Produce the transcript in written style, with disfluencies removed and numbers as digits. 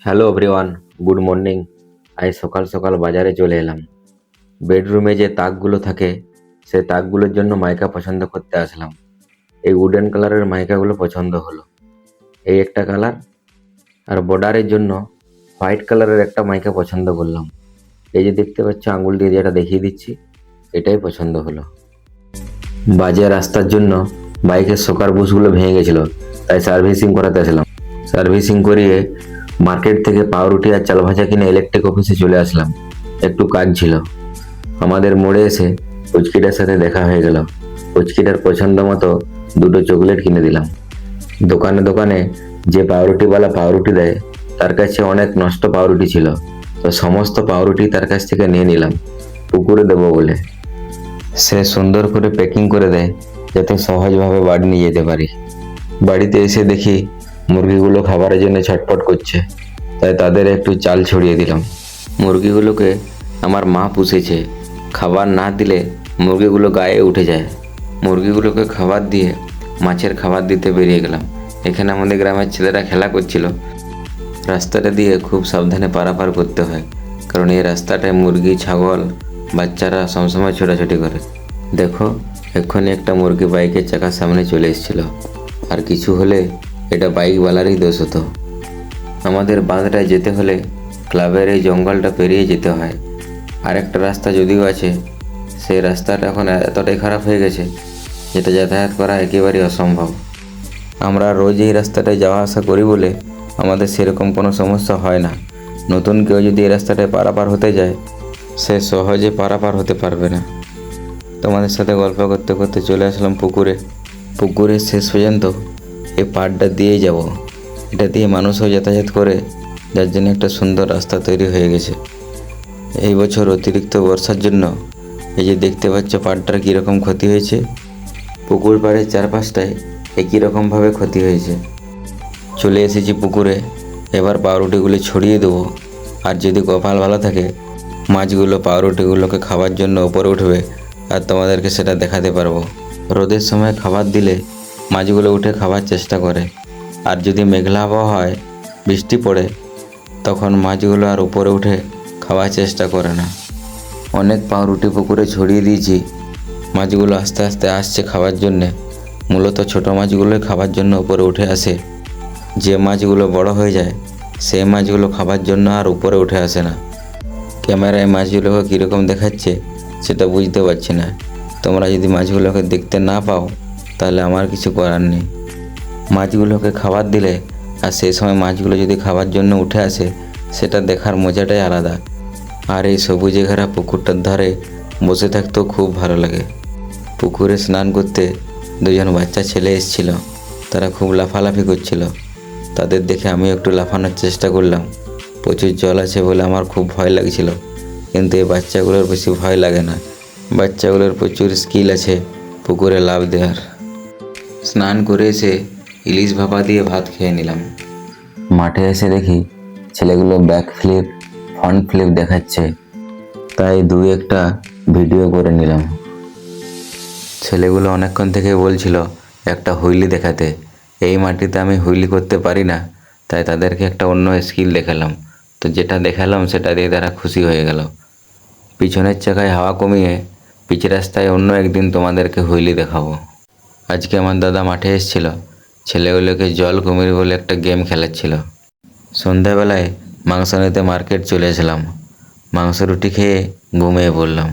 Hello everyone, good morning. আজ সকাল সকাল বাজারে চলে এলাম। বেডরুমে যে তাকগুলো থাকে সেই তাকগুলোর জন্য মাইকা পছন্দ করতে আসলাম। এই উডেন কালারের মাইকাগুলো পছন্দ হলো। এই একটা কালার, আর বর্ডারের জন্য হোয়াইট কালারের একটা মাইকা পছন্দ করলাম। এই যে দেখতে পাচ্ছ আঙুল দিয়ে যেটা দেখিয়ে দিচ্ছি, এটাই পছন্দ হলো। বাজে রাস্তার জন্য বাইকের শকার বুশগুলো ভেঙে গেছিলো, তাই সার্ভিসিং করাতে আসলাম। সার্ভিসিং করিয়ে মার্কেট থেকে পাউরুটি আর চাল ভাজা কিনে ইলেকট্রিক অফিসে চলে আসলাম। একটু কাজ ছিল। আমাদের মোড়ে এসে পুচকিটার সাথে দেখা হয়ে গেল। পুচকিটার পছন্দ মতো দুটো চকলেট কিনে দিলাম। দোকানে দোকানে যে পাউরুটিওয়ালা পাউরুটি দেয় তার কাছে অনেক নষ্ট পাউরুটি ছিল, তো সমস্ত পাউরুটি তার কাছ থেকে নিয়ে নিলাম পুকুরে দেবো বলে। সে সুন্দর করে প্যাকিং করে দেয় যাতে সহজভাবে বাড়ি নিয়ে যেতে পারি। বাড়িতে এসে দেখি মুরগিগুলো খাবারের জন্য ছটফট করছে, তাই তাদের একটু চাল ছড়িয়ে দিলাম। মুরগিগুলোকে আমার মা পুষেছে, খাবার না দিলে মুরগিগুলো গায়ে উঠে যায়। মুরগিগুলোকে খাবার দিয়ে মাছের খাবার দিতে বেরিয়ে গেলাম। এখানে আমাদের গ্রামের ছেলেরা খেলা করছিল। রাস্তাটা দিয়ে খুব সাবধানে পারাপার করতে হয়, কারণ এই রাস্তাটায় মুরগি ছাগল বাচ্চারা সবসময় ছোটাছুটি করে। দেখো, এক্ষুনি একটা মুরগি বাইকের চাকার সামনে চলে এসেছিল, আর কিছু হলে এটা বাইকওয়ালারই দোষ হতো। আমাদের বাঁধটায় যেতে হলে ক্লাবের এই জঙ্গলটা পেরিয়ে যেতে হয়। আর একটা রাস্তা যদিও আছে, সেই রাস্তাটা এখন এতটাই খারাপ হয়ে গেছে যেটা যাতায়াত করা একেবারেই অসম্ভব। আমরা রোজ এই রাস্তাটায় যাওয়া আসা করি বলে আমাদের সেরকম কোনো সমস্যা হয় না। নতুন কেউ যদি এই রাস্তাটায় পারাপার হতে যায়, সে সহজে পারাপার হতে পারবে না। তোমাদের সাথে গল্প করতে করতে চলে আসলাম পুকুরে। পুকুরের শেষ পর্যন্ত এই পাড়টা দিয়েই যাব। এটা দিয়ে মানুষও যাতায়াত করে, যার জন্য একটা সুন্দর রাস্তা তৈরি হয়ে গেছে। এই বছর অতিরিক্ত বর্ষার জন্য এই যে দেখতে পাচ্ছ পাড়টার কীরকম ক্ষতি হয়েছে। পুকুর পাড়ের চারপাশটায় একই রকমভাবে ক্ষতি হয়েছে। চলে এসেছি পুকুরে, এবার পাউরুটিগুলো ছড়িয়ে দেবো। আর যদি কপাল ভালো থাকে, মাছগুলো পাউরুটিগুলোকে খাবার জন্য উপরে উঠবে, আর তোমাদেরকে সেটা দেখাতে পারবো। রোদের সময় খাবার দিলে মাছগুলো উঠে খাবার চেষ্টা করে, আর যদি মেঘলা আবহাওয়া হয়, বৃষ্টি পড়ে, তখন মাছগুলো আর উপরে উঠে খাওয়ার চেষ্টা করে না। অনেক পাউরুটি পুকুরে ছড়িয়ে দিয়েছি। মাছগুলো আস্তে আস্তে আসছে খাবার জন্যে। মূলত ছোট মাছগুলোই খাবার জন্য উপরে উঠে আসে। যে মাছগুলো বড় হয়ে যায় সেই মাছগুলো খাবার জন্য আর উপরে উঠে আসে না। ক্যামেরায় মাছগুলোকে কীরকম দেখাচ্ছে সেটা বুঝতে পারছি না। তোমরা যদি মাছগুলোকে দেখতে না পাও তাহলে আমার কিছু করার নেই। মাছগুলোকে খাবার দিলে আর সেই সময় মাছগুলো যদি খাবার জন্য উঠে আসে, সেটা দেখার মজাটাই আলাদা। আর এই সবুজে ঘেরা পুকুরটার ধারে বসে থাকতেও খুব ভালো লাগে। পুকুরে স্নান করতে দুজন বাচ্চা ছেলে এসেছিল, তারা খুব লাফালাফি করছিল। তাদের দেখে আমি একটু লাফানোর চেষ্টা করলাম। প্রচুর জল আছে বলে আমার খুব ভয় লাগছিল, কিন্তু এই বাচ্চাগুলোর বেশি ভয় লাগে না। বাচ্চাগুলোর প্রচুর স্কিল আছে পুকুরে লাফ দেওয়ার। স্নান করে এসে ইলিশ ভাপা দিয়ে ভাত খেয়ে নিলাম। মাঠে এসে দেখি ছেলেগুলো ব্যাক ফ্লিপ ফ্রন্ট ফ্লিপ দেখাচ্ছে, তাই দুই একটা ভিডিও করে নিলাম। ছেলেগুলো অনেকক্ষণ থেকে বলছিল একটা হুইলি দেখাতে। এই মাটিতে আমি হুইলি করতে পারি না, তাই তাদেরকে একটা অন্য স্কিল দেখালাম। তো যেটা দেখালাম সেটা দিয়ে তারা খুশি হয়ে গেল। পিছনের চাকায় হাওয়া কমিয়ে পিচ রাস্তায় অন্য একদিন তোমাদেরকে হুইলি দেখাবো। আজকে আমার দাদা মাঠে এসেছিল, ছেলেগুলোকে জল কুমির বলে একটা গেম খেলাচ্ছিল। সন্ধ্যাবেলায় মাংস নিতে মার্কেট চলে এসলাম। মাংস রুটি খেয়ে ঘুমিয়ে পড়লাম।